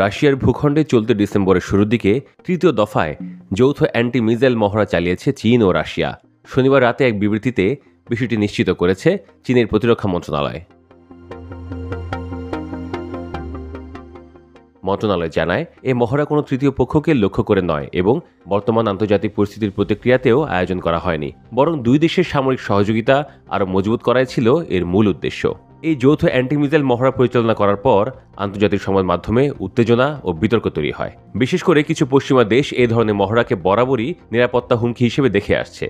রাশিয়ার ভূখণ্ডে চলতি ডিসেম্বরের শুরুর দিকে তৃতীয় দফায় যৌথ অ্যান্টি মিসাইল মহড়া চালিয়েছে চীন ও রাশিয়া। শনিবার রাতে এক বিবৃতিতে বিষয়টি নিশ্চিত করেছে চীনের প্রতিরক্ষা মন্ত্রণালয়। মন্ত্রণালয় জানায়, এই মহড়া কোনো তৃতীয় পক্ষকে লক্ষ্য করে নয় এবং বর্তমান আন্তর্জাতিক পরিস্থিতির প্রতিক্রিয়াতেও আয়োজন করা হয়নি, বরং দুই দেশের সামরিক সহযোগিতা আরও মজবুত করাই ছিল এর মূল উদ্দেশ্য। এই যৌথ অ্যান্টি মিসাইল মহড়া পরিচালনা করার পর আন্তর্জাতিক সংবাদ মাধ্যমে উত্তেজনা ও বিতর্ক তৈরি হয়। বিশেষ করে কিছু পশ্চিমা দেশ এই ধরনের মহড়াকে বরাবরই নিরাপত্তা হুমকি হিসেবে দেখে আসছে।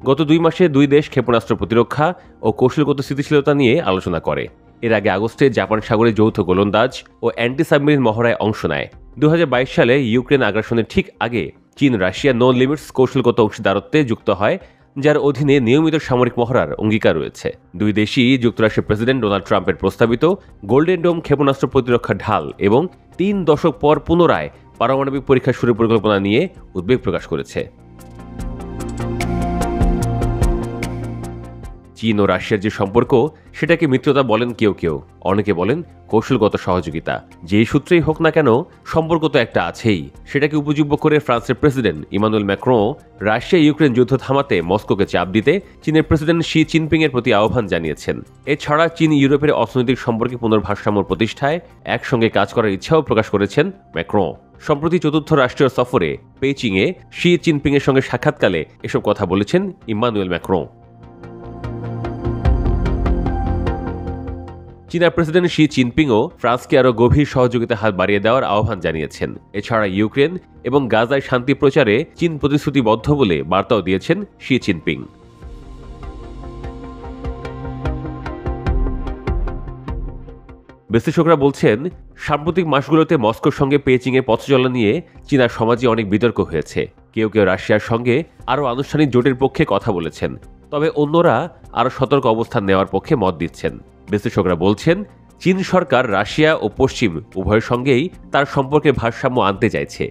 গত 2 মাসে দুই দেশ ক্ষেপণাস্ত্র প্রতিরক্ষা ও কৌশলগত স্থিতিশীলতা নিয়ে আলোচনা করে। এর আগে আগস্টে জাপান সাগরে যৌথ গোলন্দাজ ও অ্যান্টি সাবমেরিন মহড়ায় অংশ নেয়। 2022 সালে ইউক্রেন আগ্রাসনের ঠিক আগে চীন রাশিয়া নো লিমিটস কৌশলগত অংশীদারত্বে যুক্ত হয়, যার অধীনে নিয়মিত সামরিক মহড়ার অঙ্গীকার রয়েছে। দুই দেশই যুক্তরাষ্ট্রের প্রেসিডেন্ট ডোনাল্ড ট্রাম্পের প্রস্তাবিত গোল্ডেন ডোম ক্ষেপণাস্ত্র প্রতিরক্ষা ঢাল এবং 3 দশক পর পুনরায় পারমাণবিক পরীক্ষা শুরুর পরিকল্পনা নিয়ে উদ্বেগ প্রকাশ করেছে। চীন ও রাশিয়ার যে সম্পর্ক, সেটাকে মিত্রতা বলেন কেউ কেউ, অনেকে বলেন কৌশলগত সহযোগিতা। যেই সূত্রেই হোক না কেন, সম্পর্ক তো একটা আছেই। সেটাকে উপযোগ্য করে ফ্রান্সের president Emmanuel Macron Russia Ukraine যুদ্ধ থামাতে মস্কোকে চাপ দিতে চীনের প্রেসিডেন্ট শি জিনপিং এর প্রতি আহ্বান জানিয়েছেন। এছাড়া চীন ইউরোপের অর্থনৈতিক সম্পর্কে পুনর্ভারসাম্য প্রতিষ্ঠায় একসঙ্গে কাজ করার ইচ্ছাও প্রকাশ করেছেন ম্যাক্রো। সম্প্রতি চতুর্থ রাষ্ট্রীয় সফরে পেইচিংয়ে শি জিনপিং এর সঙ্গে সাক্ষাৎকালে এসব কথা বলেছেন ইমানুয়েল ম্যাক্রো। চীনা প্রেসিডেন্ট শি জিনপিংও ফ্রান্সকে আরও গভীর সহযোগিতা হাত বাড়িয়ে দেওয়ার আহ্বান জানিয়েছেন। এছাড়া ইউক্রেন এবং গাজায় শান্তি প্রচারে চীন প্রতিশ্রুতিবদ্ধ বলে বার্তাও দিয়েছেন শি জিনপিং। বিশ্লেষকরা বলছেন, সাম্প্রতিক মাসগুলোতে মস্কোর সঙ্গে পেইচিংয়ের পথ চলা নিয়ে চীনা সমাজে অনেক বিতর্ক হয়েছে। কেউ কেউ রাশিয়ার সঙ্গে আরও আনুষ্ঠানিক জোটের পক্ষে কথা বলেছেন, তবে অন্যরা আরও সতর্ক অবস্থান নেওয়ার পক্ষে মত দিচ্ছেন। বিশ্লেষকরা বলছেন, চীন সরকার রাশিয়া ও পশ্চিম উভয়ের সঙ্গেই তার সম্পর্কে ভারসাম্য আনতে চাইছে।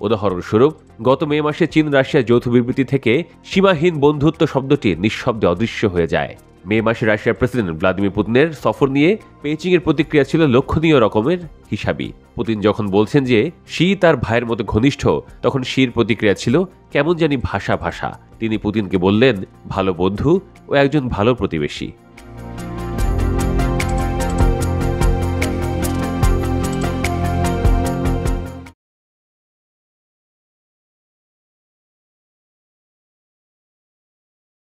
উদাহরণস্বরূপ, গত মে মাসে চীন রাশিয়া যৌথ বিবৃতি থেকে সীমাহীন বন্ধুত্ব শব্দটি নিঃশব্দে অদৃশ্য হয়ে যায়। মে মাসে রাশিয়ার প্রেসিডেন্ট ভ্লাদিমির পুতিনের সফর নিয়ে পেইচিংয়ের প্রতিক্রিয়া ছিল লক্ষণীয় রকমের হিসাবী। পুতিন যখন বলছেন যে শি তার ভাইয়ের মতো ঘনিষ্ঠ, তখন শির প্রতিক্রিয়া ছিল কেমন জানি ভাষা। তিনি পুতিনকে বললেন ভালো বন্ধু ও একজন ভালো প্রতিবেশী।